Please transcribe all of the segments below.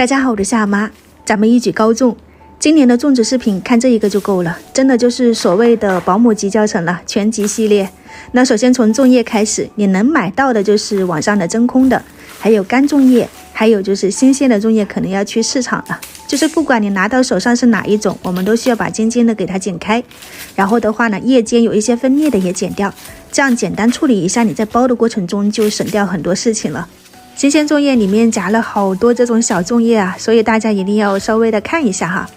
大家好，我是阿妈，咱们一举高中。今年的粽子视频看这一个就够了，真的就是所谓的保姆级教程了，全集系列。那首先从粽叶开始，你能买到的就是网上的真空的，还有干粽叶，还有就是新鲜的粽叶可能要去市场了。就是不管你拿到手上是哪一种，我们都需要把尖尖的给它剪开，然后的话呢，叶尖有一些分裂的也剪掉，这样简单处理一下，你在包的过程中就省掉很多事情了。新鲜粽叶里面夹了好多这种小粽叶啊，所以大家一定要稍微的看一下哈。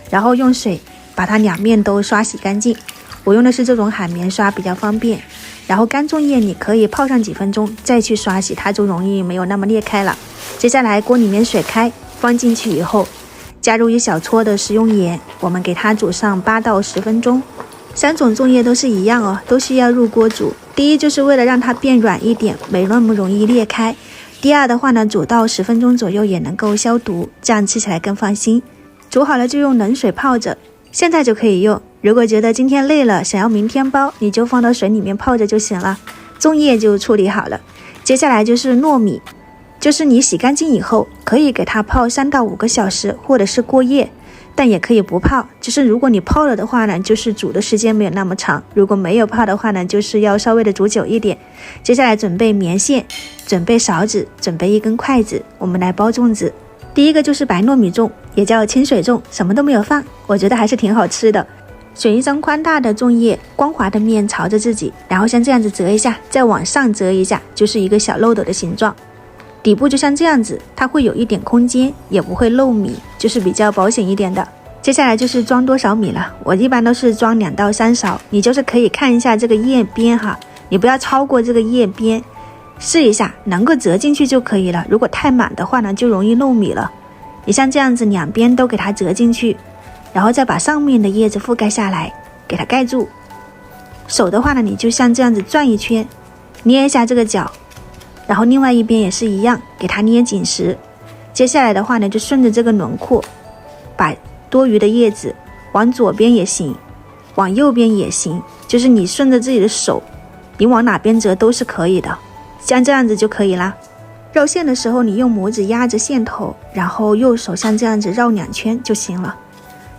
然后用水把它两面都刷洗干净，我用的是这种海绵刷比较方便。然后干粽叶你可以泡上几分钟再去刷洗，它就容易没有那么裂开了。接下来锅里面水开，放进去以后加入一小撮的食用盐，我们给它煮上8到10分钟。3种粽叶都是一样哦，都需要入锅煮。第一就是为了让它变软一点，没那么容易裂开。第二的话呢，煮到10分钟左右也能够消毒，这样吃起来更放心。煮好了就用冷水泡着，现在就可以用。如果觉得今天累了，想要明天包，你就放到水里面泡着就行了，粽叶就处理好了。接下来就是糯米，就是你洗干净以后，可以给它泡3到5个小时，或者是过夜，但也可以不泡。就是如果你泡了的话呢，就是煮的时间没有那么长；如果没有泡的话呢，就是要稍微的煮久一点。接下来准备棉线，准备勺子，准备1根筷子，我们来包粽子。第一个就是白糯米粽，也叫清水粽，什么都没有放，我觉得还是挺好吃的。选一张宽大的粽叶，光滑的面朝着自己，然后像这样子折一下，再往上折一下，就是一个小漏斗的形状。底部就像这样子，它会有一点空间，也不会漏米，就是比较保险一点的。接下来就是装多少米了，我一般都是装2到3勺，你就是可以看一下这个叶边哈，你不要超过这个叶边，试一下能够折进去就可以了。如果太满的话呢，就容易漏米了。你像这样子两边都给它折进去，然后再把上面的叶子覆盖下来，给它盖住。手的话呢，你就像这样子转一圈，捏一下这个角，然后另外一边也是一样，给它捏紧实。接下来的话呢，就顺着这个轮廓，把多余的叶子往左边也行，往右边也行，就是你顺着自己的手，你往哪边折都是可以的，像这样子就可以啦。绕线的时候，你用拇指压着线头，然后右手像这样子绕2圈就行了，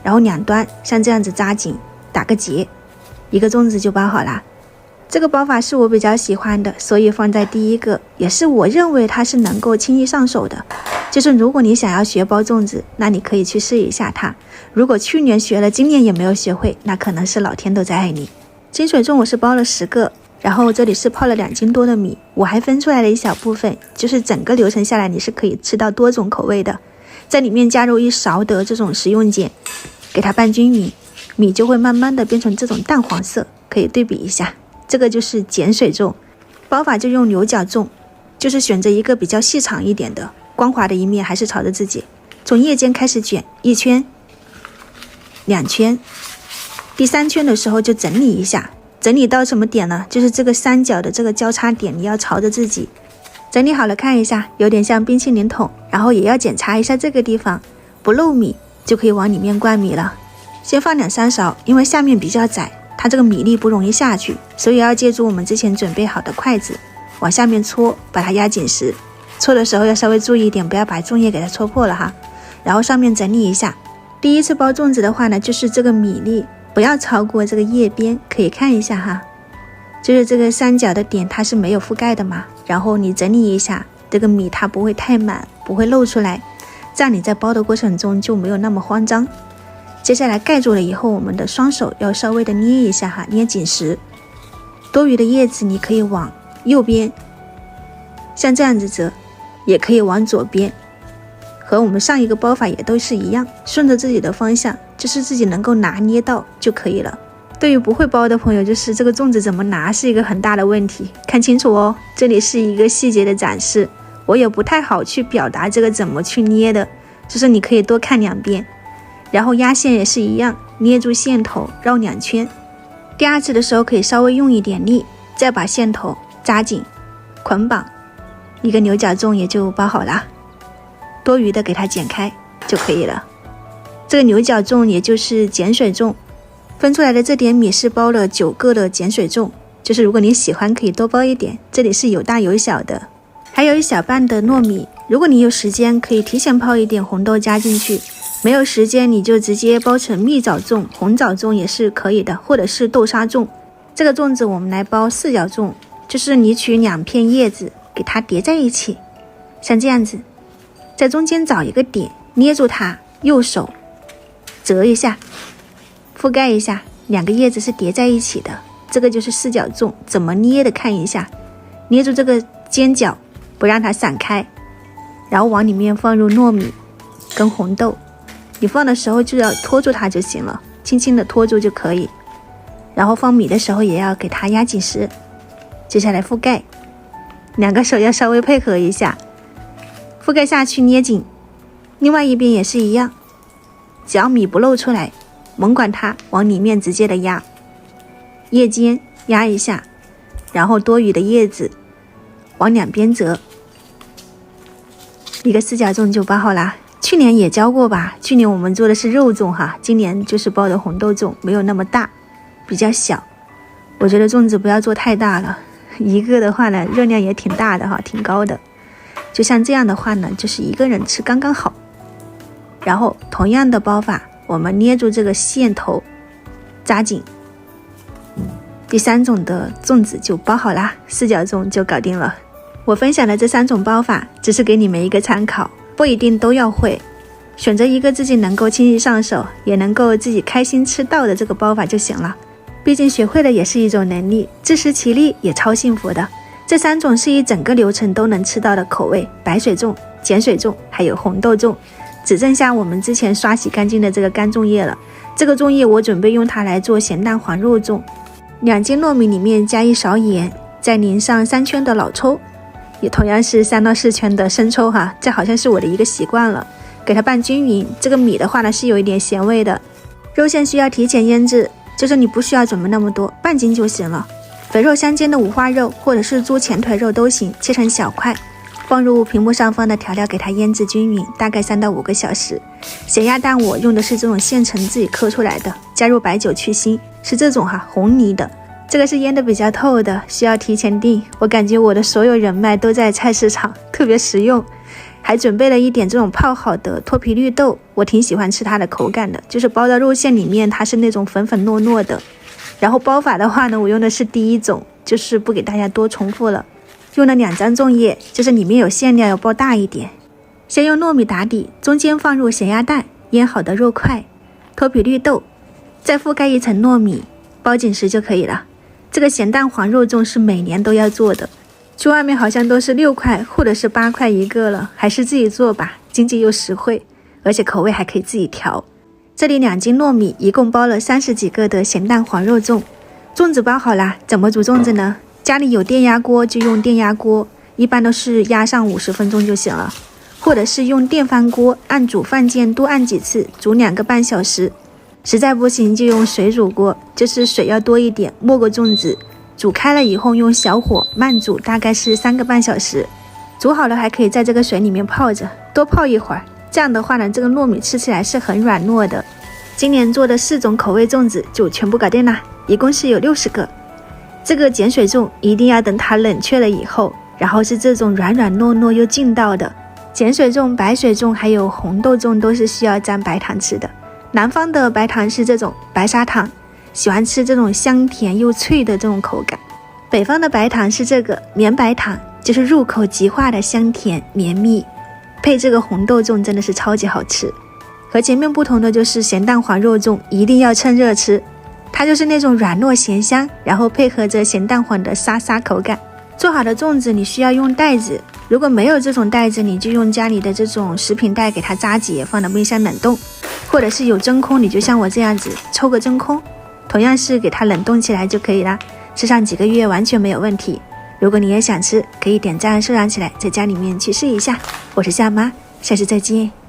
然后两端像这样子扎紧，打个结，一个粽子就包好啦。这个包法是我比较喜欢的，所以放在第一个，也是我认为它是能够轻易上手的。就是如果你想要学包粽子，那你可以去试一下它。如果去年学了，今年也没有学会，那可能是老天都在爱你。清水粽我是包了10个，然后这里是泡了2斤多的米，我还分出来了一小部分，就是整个流程下来你是可以吃到多种口味的。在里面加入1勺的这种食用碱，给它拌均匀，米就会慢慢的变成这种淡黄色，可以对比一下。这个就是碱水粽，包法就用牛角粽，就是选择一个比较细长一点的，光滑的一面还是朝着自己，从叶尖开始卷1圈2圈，第3圈的时候就整理一下，整理到什么点呢？就是这个三角的这个交叉点，你要朝着自己。整理好了看一下，有点像冰淇淋桶，然后也要检查一下这个地方不漏米，就可以往里面灌米了。先放2、3勺，因为下面比较窄，它这个米粒不容易下去，所以要借助我们之前准备好的筷子往下面搓，把它压紧实。搓的时候要稍微注意一点，不要把粽叶给它戳破了哈。然后上面整理一下。第一次包粽子的话呢，就是这个米粒不要超过这个叶边，可以看一下哈，就是这个三角的点它是没有覆盖的嘛，然后你整理一下，这个米它不会太满，不会露出来，这样你在包的过程中就没有那么慌张。接下来盖住了以后，我们的双手要稍微的捏一下哈，捏紧实。多余的叶子你可以往右边像这样子折，也可以往左边，和我们上一个包法也都是一样，顺着自己的方向，就是自己能够拿捏到就可以了。对于不会包的朋友，就是这个粽子怎么拿是一个很大的问题，看清楚哦，这里是一个细节的展示，我也不太好去表达这个怎么去捏的，就是你可以多看2遍。然后压线也是一样，捏住线头绕2圈，第2次的时候可以稍微用一点力，再把线头扎紧捆绑，一个牛角粽也就包好了，多余的给它剪开就可以了。这个牛角粽也就是碱水粽，分出来的这点米是包了9个的碱水粽，就是如果你喜欢可以多包一点，这里是有大有小的。还有1小半的糯米，如果你有时间，可以提前泡一点红豆加进去，没有时间你就直接包成蜜枣粽、红枣粽也是可以的，或者是豆沙粽。这个粽子我们来包四角粽，就是你取2片叶子给它叠在一起，像这样子，在中间找一个点，捏住它，右手折一下，覆盖一下，2个叶子是叠在一起的，这个就是四角粽。怎么捏的看一下，捏住这个尖角不让它散开，然后往里面放入糯米跟红豆，你放的时候就要拖住它就行了，轻轻的拖住就可以，然后放米的时候也要给它压紧实。接下来覆盖，2个手要稍微配合一下，覆盖下去捏紧，另外一边也是一样，只要米不露出来，猛管它往里面直接的压，叶尖压一下，然后多余的叶子往2边折，一个四角粽就包好啦。去年也教过吧，去年我们做的是肉粽哈，今年就是包的红豆粽，没有那么大，比较小。我觉得粽子不要做太大了，一个的话呢热量也挺大的哈，挺高的。就像这样的话呢，就是一个人吃刚刚好。然后同样的包法，我们捏住这个线头扎紧，第3种的粽子就包好啦，四角粽就搞定了。我分享的这3种包法只是给你们一个参考，不一定都要会，选择一个自己能够轻易上手，也能够自己开心吃到的这个包法就行了。毕竟学会了也是一种能力，自食其力也超幸福的。这3种是一整个流程都能吃到的口味，白水粽、碱水粽还有红豆粽，只剩下我们之前刷洗干净的这个干粽叶了。这个粽叶我准备用它来做咸蛋黄肉粽。2斤糯米里面加1勺盐，再淋上3圈的老抽，也同样是3到4圈的生抽哈，这好像是我的一个习惯了，给它拌均匀。这个米的话呢是有一点咸味的。肉馅需要提前腌制，就是你不需要准备那么多，半斤就行了。肥肉相间的五花肉或者是猪前腿肉都行，切成小块，放入屏幕上方的调料给它腌制均匀，大概3到5个小时。咸鸭蛋我用的是这种现成自己磕出来的，加入白酒去腥，是这种红泥的，这个是腌的比较透的，需要提前订。我感觉我的所有人脉都在菜市场，特别实用。还准备了一点这种泡好的脱皮绿豆，我挺喜欢吃它的口感的，就是包到肉馅里面它是那种粉粉糯糯的。然后包法的话呢，我用的是第1种，就是不给大家多重复了，用了2张粽叶，就是里面有馅料要包大一点。先用糯米打底，中间放入咸鸭蛋、腌好的肉块、脱皮绿豆，再覆盖1层糯米，包紧实就可以了。这个咸蛋黄肉粽是每年都要做的，去外面好像都是6块或者是8块一个了，还是自己做吧，经济又实惠，而且口味还可以自己调。这里2斤糯米一共包了30几个的咸蛋黄肉粽。粽子包好啦，怎么煮粽子呢？家里有电压锅就用电压锅，一般都是压上50分钟就行了，或者是用电饭锅按煮饭键多按几次，煮2个半小时。实在不行就用水煮锅，就是水要多一点，没过粽子，煮开了以后用小火慢煮，大概是3个半小时。煮好了还可以在这个水里面泡着，多泡一会儿，这样的话呢，这个糯米吃起来是很软糯的。今年做的4种口味粽子就全部搞定了，一共是有60个。这个碱水粽一定要等它冷却了以后，然后是这种软软糯糯又劲道的。碱水粽、白水粽还有红豆粽都是需要蘸白糖吃的。南方的白糖是这种白砂糖，喜欢吃这种香甜又脆的这种口感。北方的白糖是这个绵白糖，就是入口即化的香甜绵密，配这个红豆粽真的是超级好吃。和前面不同的就是咸蛋黄肉粽一定要趁热吃，它就是那种软糯咸香，然后配合着咸蛋黄的沙沙口感。做好的粽子你需要用袋子，如果没有这种袋子，你就用家里的这种食品袋给它扎结，放到冰箱冷冻，或者是有真空，你就像我这样子抽个真空，同样是给它冷冻起来就可以啦，吃上几个月完全没有问题。如果你也想吃，可以点赞收藏起来，在家里面去试一下。我是夏妈，下次再见。